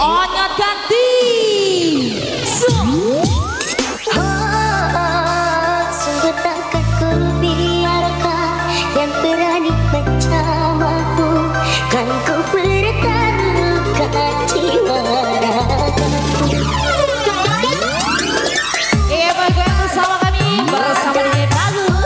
Onyot ganti. Sungguh takkan ku biarkan yang berani mencawamu, kan ku bertaruhkan jiwa ragaku. Iya, bagian bersama kami bersama DJ Bagus.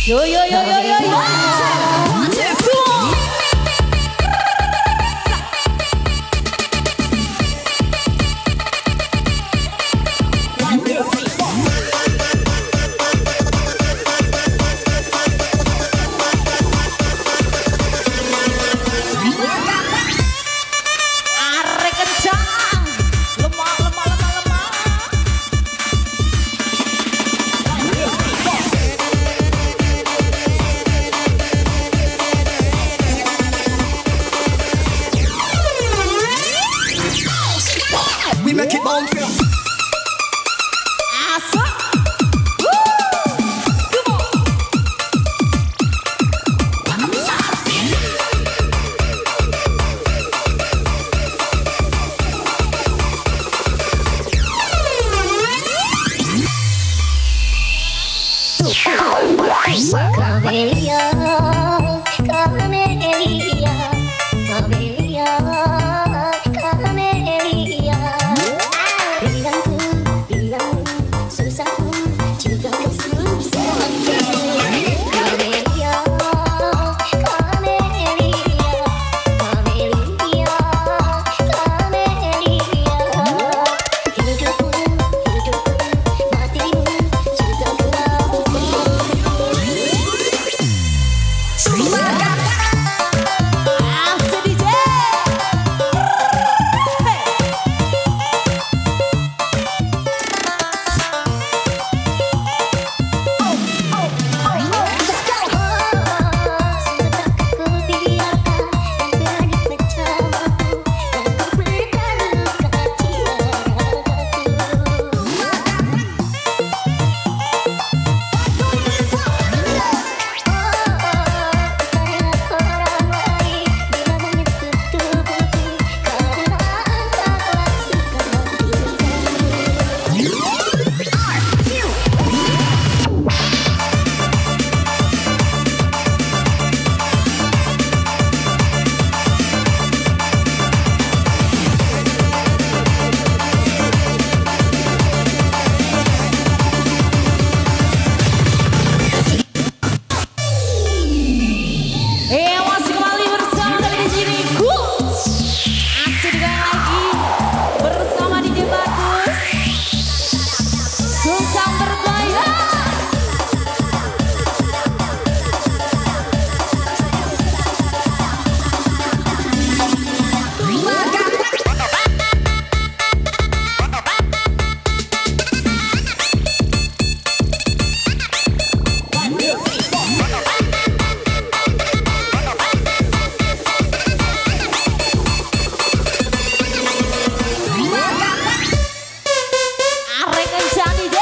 Yo yo yo yo yo yo. Arek kencang. Lemah lemah lemah lemah. We make it bounce. Asik. Camelia, Camelia, Camelia, Camelia. Bilang, susahku juga kesusahan. Camelia, Camelia, Camelia, Camelia. Hidupku, matimu juga kau. Masih kembali bersama kami di sini. Asik dengan lagi bersama DJ Bagus. Susah bergaya. Arek kencang DJ.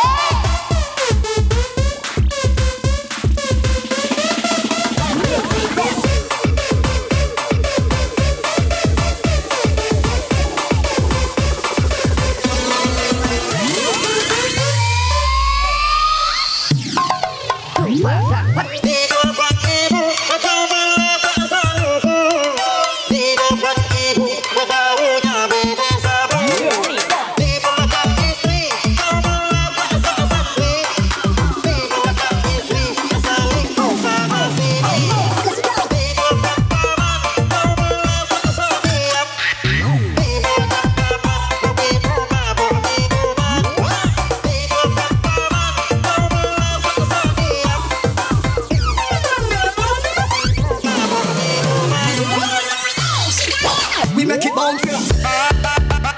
We make it bounce.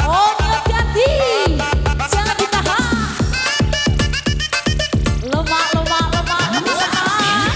Onyot ganti. Jangan ditahan. Lemah lemah lemah lemah lemah.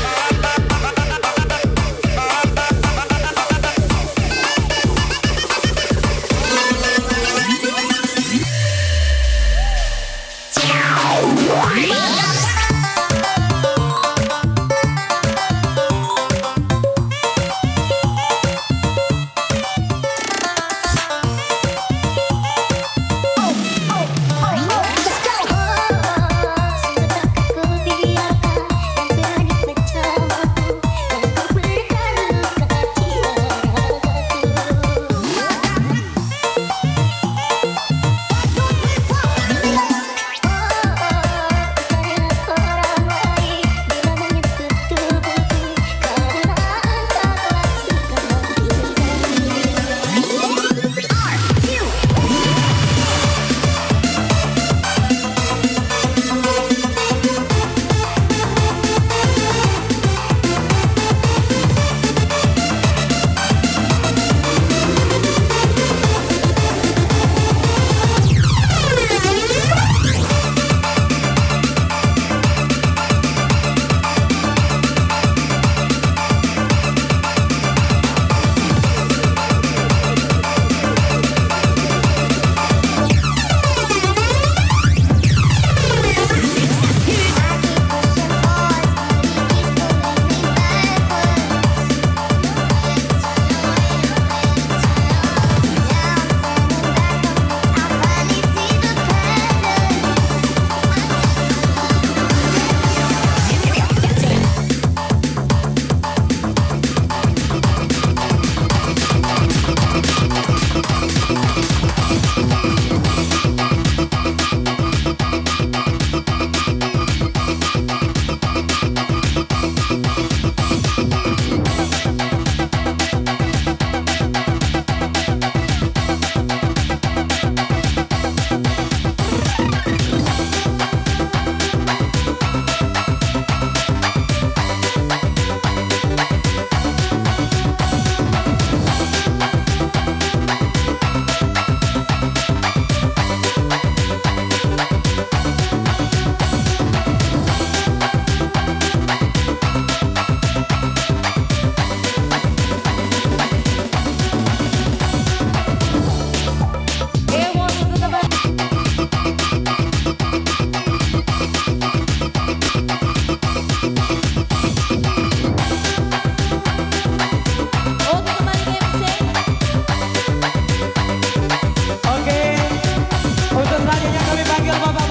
Selanjutnya kami panggil Bapak